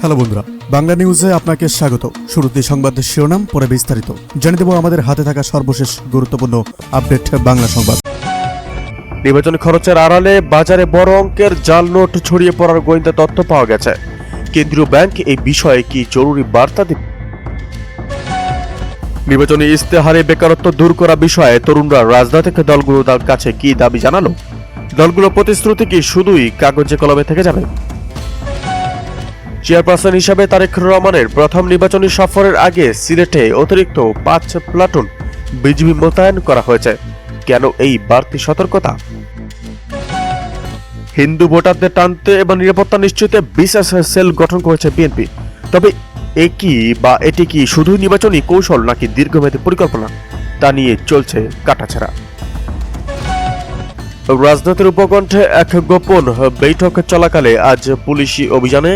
Hello বন্ধুরা, বাংলা নিউজে আপনাকে স্বাগত। শুরুতে সংবাদের শিরোনাম, পরে বিস্তারিত জানিয়ে দেব আমাদের হাতে থাকা সর্বশেষ গুরুত্বপূর্ণ আপডেট বাংলা সংবাদ। নির্বাচনী খরচের আড়ালে বাজারে বড় অঙ্কের জাল নোট ছড়িয়ে পড়ার গোয়েন্দা তথ্য পাওয়া গেছে। কেন্দ্রীয় ব্যাংক এই বিষয়ে কি জরুরি বার্তা দিবে? নির্বাচনী ইস্তেহারে বেকারত্ব দূর করা বিষয়ে তরুণরা রাজনৈতিক দলগুলোর কাছে কি দাবি জানালো? দলগুলোর প্রতিশ্রুতি কি শুধুই কাগজে কলমে থেকে যাবে? চেয়ারপারসন হিসাবে তারেক রহমানের প্রথম নির্বাচনী সফরের আগে সিলেটে অতিরিক্ত 5 প্লাটুন বিজিবি মোতায়েন করা হয়েছে। কেন এই বাড়তি সতর্কতা? হিন্দু ভোটারদের টানতে এবং নিরাপত্তা নিশ্চিতে বিশেষ সেল গঠন করেছে বিএনপি। তবে এটি কি শুধু নির্বাচনী কৌশল নাকি দীর্ঘমেয়াদী পরিকল্পনা, তা নিয়ে চলছে কাটাছেঁড়া। রাজনীতির উপকণ্ঠে এক গোপন বৈঠক চলাকালে আজ পুলিশি অভিযানে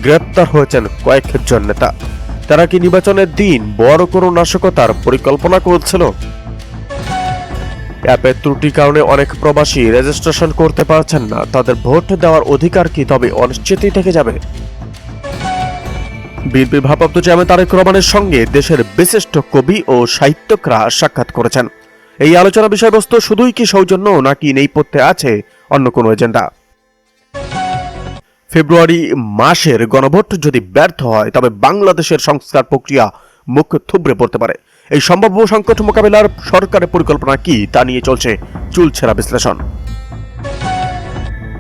গ্রেপ্তার হয়েছেন কয়েকজন নেতা। তারা কি নির্বাচনের দিন বড় কোনো নাশকতার পরিকল্পনা করছিল? অ্যাপের ত্রুটির কারণে অনেক প্রবাসী রেজিস্ট্রেশন করতে পারছেন না। তাদের ভোট দেওয়ার অধিকার কি তবে অনিশ্চিতই থেকে যাবে? বিএনপির ভারপ্রাপ্ত চেয়ারম্যান তারেক রহমানের সঙ্গে দেশের বিশিষ্ট কবি ও সাহিত্যিকরা সাক্ষাৎ করেছেন। এই আলোচনা বিষয়বস্তু শুধুই কি সৌজন্য নাকি নেপথ্যে আছে অন্য কোনো এজেন্ডা? ফেব্রুয়ারি মাসের গণভোট যদি ব্যর্থ হয় তবে বাংলাদেশের সংস্কার প্রক্রিয়া মুখ থুবড়ে পড়তে পারে। এই সম্ভাব্য সংকট মোকাবিলার সরকারের পরিকল্পনা কি তা নিয়ে চলছে চুলছেরা বিশ্লেষণ।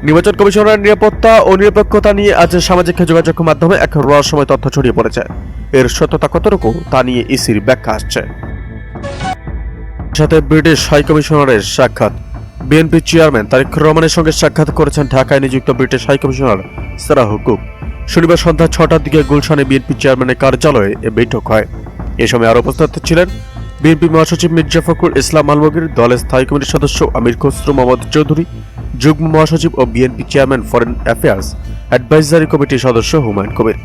নির্বাচন কমিশনের নিরাপত্তা ও নিরপেক্ষতা নিয়ে আজ সামাজিক যোগাযোগ মাধ্যমে এক রহস্যময় তথ্য ছড়িয়ে পড়েছে। এর সত্যতা কতটুকু তা নিয়ে ইসির ব্যাখ্যা আসছে। সাথে ব্রিটিশ হাইকমিশনারের সাক্ষাৎ। বিএনপি চেয়ারম্যান তারেক রহমানের সঙ্গে সাক্ষাৎ করেছেন ঢাকায় নিযুক্ত ব্রিটিশ হাইকমিশনার সারাহ হুকুম। শনিবার সন্ধ্যা 6টার দিকে গুলশানে বিএনপি চেয়ারম্যানের কার্যালয়ে এ বৈঠক হয়। এ সময় আরও উপস্থিত ছিলেন বিএনপি মহাসচিব মির্জা ফখরুল ইসলাম আলমগীর, দলের স্থায়ী কমিটির সদস্য আমির খসরু মোহাম্মদ চৌধুরী, যুগ্ম মহাসচিব ও BNP chairman foreign affairs advisory কমিটির সদস্য হুমায়ুন কবির।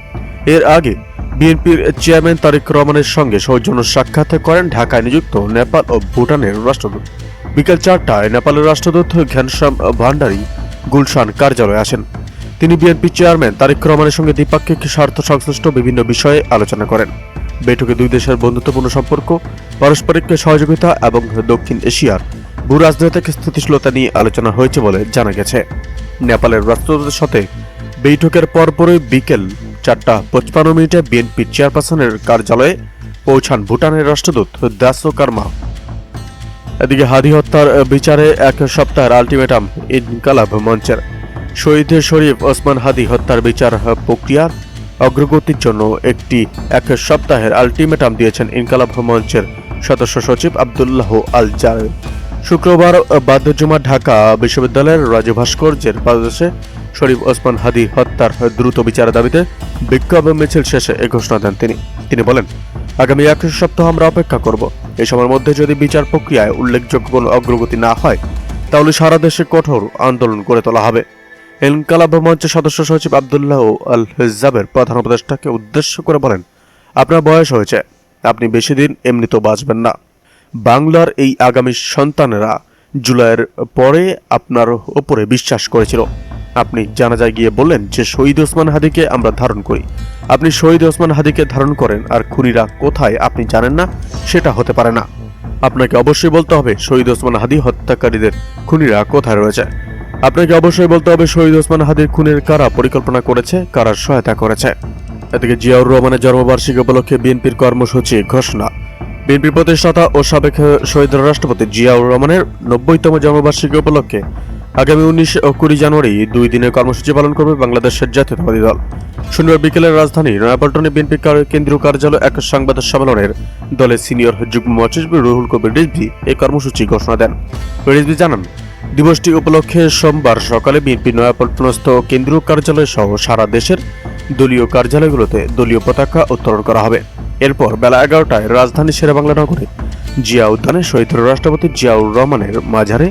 এর আগে বিএনপির চেয়ারম্যান তারেক রহমানের সঙ্গে সৌজন্য সাক্ষাৎ করেন ঢাকায় নিযুক্ত নেপাল ও ভুটানের রাষ্ট্রদূত। বিকেল 4টায় নেপালের রাষ্ট্রদূত ঘ্যানশ্যাম ভান্ডারী গুলশান কার্যালয়ে আসেন। তিনি বিএনপি চেয়ারম্যান তারেক রহমানের সঙ্গে দ্বিপাক্ষিক স্বার্থ সংশ্লিষ্ট বিভিন্ন বিষয়ে আলোচনা করেন। বৈঠকে দুই দেশের বন্ধুত্বপূর্ণ সম্পর্ক, পারস্পরিক সহযোগিতা এবং দক্ষিণ এশিয়ার ভূ রাজনৈতিক স্থিতিশীলতা নিয়ে আলোচনা হয়েছে বলে জানা গেছে। নেপালের রাষ্ট্রদূতের সাথে বৈঠকের পরপরই বিকেল 4:55 বিএনপি চেয়ারপারসনের কার্যালয়ে পৌঁছান ভুটানের রাষ্ট্রদূত দাসো কারমা। এদিকে হাদি হত্যার বিচারে এক সপ্তাহের আলটিমেটাম ইনকালাব মঞ্চের। শহীদ শরীফ ওসমান হাদি হত্যার বিচার প্রক্রিয়ার অগ্রগতির জন্য এক সপ্তাহের আলটিমেটাম দিয়েছেন ইনকালাব মঞ্চের সদস্য সচিব আব্দুল্লাহ আল জারেদ। শুক্রবার বাদ-জুমা ঢাকা বিশ্ববিদ্যালয়ের রাজু ভাস্কর্যের পাদদেশে শরীফ ওসমান হাদি হত্যার দ্রুত বিচারের দাবিতে বিক্ষোভ মিছিল শেষে এ ঘোষণা দেন তিনি বলেন, আগামী এক সপ্তাহ আমরা অপেক্ষা করব। এই সময়ের মধ্যে যদি বিচার প্রক্রিয়ায় উল্লেখযোগ্য কোনো অগ্রগতি না হয় তাহলে সারা দেশে কঠোর আন্দোলন গড়ে তোলা হবে। ইনকালাব মঞ্চের সদস্য সচিব আব্দুল্লাহ আল হিজাবের প্রধান উপদেষ্টাকে উদ্দেশ্য করে বলেন, আপনার বয়স হয়েছে, আপনি বেশি দিন এমনিতেও বাঁচবেন না। বাংলার এই আগামী সন্তানেরা জুলাইয়ের পরে আপনার ওপরে বিশ্বাস করেছিল। আপনি জানাজায় গিয়ে বললেন যে শহীদ ওসমান হাদিকে আমরা ধারণ করি। আপনি শহীদ ওসমান হাদিকে ধারণ করেন আর খুনিরা কোথায় আপনি জানেন না, সেটা হতে পারে না। আপনাকে অবশ্যই বলতে হবে শহীদ ওসমান হাদি হত্যাকারীদের খুনিরা কোথায় রয়েছে। আপনাকে অবশ্যই বলতে হবে শহীদ ওসমান হাদির খুনের কারা পরিকল্পনা করেছে, কারা সহায়তা করেছে। এদিকে জিয়াউর রহমানের জন্মবার্ষিকী উপলক্ষে বিএনপির কর্মসূচি ঘোষণা। বিএনপির প্রতিষ্ঠাতা ও সাবেক শহীদ রাষ্ট্রপতি জিয়াউর রহমানের 90তম জন্মবার্ষিকী উপলক্ষে আগামী 19 ও 20 জানুয়ারি 2 দিনের কর্মসূচি পালন করবে বাংলাদেশের জাতীয়তাবাদী দল। শনিবার বিকেলে রাজধানী নয়াপল্টনে বিএনপি কেন্দ্রীয় কার্যালয়ে এক সংবাদ সম্মেলনের দলের সিনিয়র যুগ্ম মহাসচিব রুহুল কবির রিজভী এই কর্মসূচি ঘোষণা দেন। রিজভী জানান, দিবসটি উপলক্ষে সোমবার সকালে বিএনপি নয়াপল্টনস্থ কেন্দ্রীয় কার্যালয় সহ সারা দেশের দলীয় কার্যালয়গুলোতে দলীয় পতাকা উত্তোলন করা হবে। এরপর বেলা 11টায় রাজধানী শেরেবাংলা নগরে জিয়া উদ্যানে শহীদ রাষ্ট্রপতি জিয়াউর রহমানের মাজারে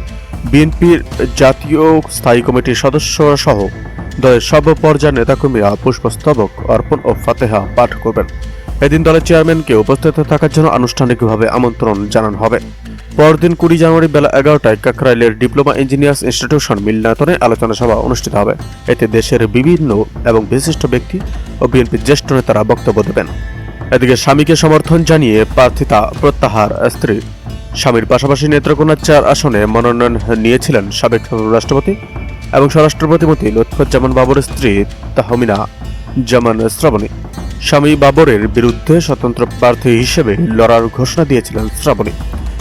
বিএনপির জাতীয় স্থায়ী কমিটির সদস্য সহ দলের সব পর্যায়ের নেতাকর্মীরা পুষ্পস্তবক অর্পণ ও ফাতেহা পাঠ করবেন। এদিন দলের চেয়ারম্যানকে উপস্থিত থাকার জন্য আনুষ্ঠানিকভাবে আমন্ত্রণ জানানো হবে। পরদিন 20 জানুয়ারি বেলা 11টায় কাকরাইলের ডিপ্লোমা ইঞ্জিনিয়ার্স ইনস্টিটিউশন মিলনায়তনে আলোচনা সভা অনুষ্ঠিত হবে। এতে দেশের বিভিন্ন এবং বিশিষ্ট ব্যক্তি ও বিএনপির জ্যেষ্ঠ নেতারা বক্তব্য দেবেন। এদিকে স্বামীকে সমর্থন জানিয়ে প্রার্থিতা প্রত্যাহার স্ত্রী। স্বামীর পাশাপাশি নেত্রকোনা 4 আসনে মনোনয়ন নিয়েছিলেন সাবেক রাষ্ট্রপতি এবং স্বরাষ্ট্র প্রতিমন্ত্রী লুৎফুজ্জামান বাবরের স্ত্রী তাহমিনা জামান শ্রাবণী। স্বামী বাবরের বিরুদ্ধে স্বতন্ত্র প্রার্থী হিসেবে লড়ার ঘোষণা দিয়েছিলেন শ্রাবণী।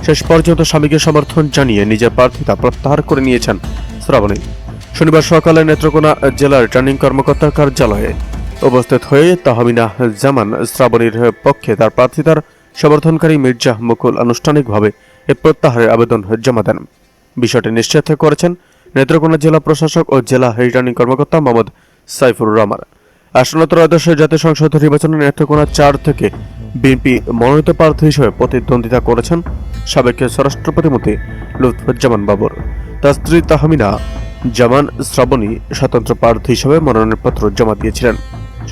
শেষ পর্যন্ত স্বামীকে সমর্থন জানিয়ে নিজের প্রার্থিতা প্রত্যাহার করে নিয়েছেন শ্রাবণী। শনিবার সকালে নেত্রকোনা জেলার রিটার্নিং কর্মকর্তার কার্যালয়ে উপস্থিত হয়ে তাহমিনা জামান শ্রাবণীর পক্ষে তার প্রার্থিতার সমর্থনকারী মির্জা মুকুল আনুষ্ঠানিকভাবে এ প্রত্যাহারের আবেদন জমা দেন। বিষয়টি নিশ্চিত করেছেন নেত্রকোনা জেলা প্রশাসক ও জেলা রিটার্নিং কর্মকর্তা মোহাম্মদ সাইফুর রহমান। আসন্ন ত্রয়োদশ জাতীয় সংসদ নির্বাচনে নেত্রকোনা 4 থেকে বিএনপি মনোনীত প্রার্থী হিসেবে প্রতিদ্বন্দ্বিতা করেছেন সাবেক স্বরাষ্ট্র প্রতিমন্ত্রী লুৎফুজ্জামান বাবর। তার স্ত্রী তাহমিনা জামান শ্রাবণী স্বতন্ত্র প্রার্থী হিসেবে মনোনয়নপত্র জমা দিয়েছিলেন।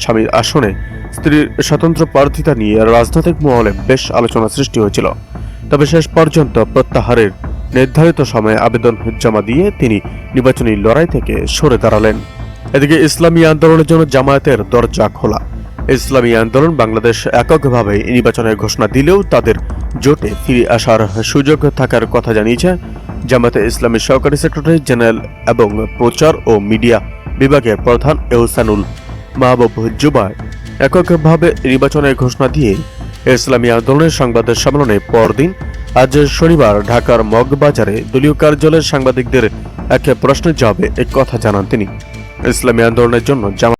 স্বামীর আসনে স্ত্রীর স্বতন্ত্র প্রার্থিতা নিয়ে রাজনৈতিক মহলে বেশ আলোচনা সৃষ্টি হয়েছিল। তবে শেষ পর্যন্ত প্রত্যাহারের নির্ধারিত সময়ে আবেদন জমা দিয়ে তিনি নির্বাচনী লড়াই থেকে সরে দাঁড়ালেন। এদিকে ইসলামী আন্দোলনের জন্য জামায়াতের দরজা খোলা। ইসলামী আন্দোলন বাংলাদেশ এককভাবে নির্বাচনের ঘোষণা দিলেও তাদের জোটে ফিরে আসার সুযোগ থাকার কথা জানিয়েছে জামায়াতে ইসলামী সহকারী সেক্রেটারি জেনারেল এবং প্রচার ও মিডিয়া বিভাগের প্রধান এহসানুল মাহবুব জুবায়ের। এককভাবে নির্বাচনের ঘোষণা দিয়ে ইসলামী আন্দোলনের সংবাদ সম্মেলনে পরদিন আজ শনিবার ঢাকার মগবাজারে দলীয় কার্যালয়ের সাংবাদিকদের এক প্রশ্নের জবাবে এ কথা জানান তিনি। ইসলামী আন্দোলনের জন্য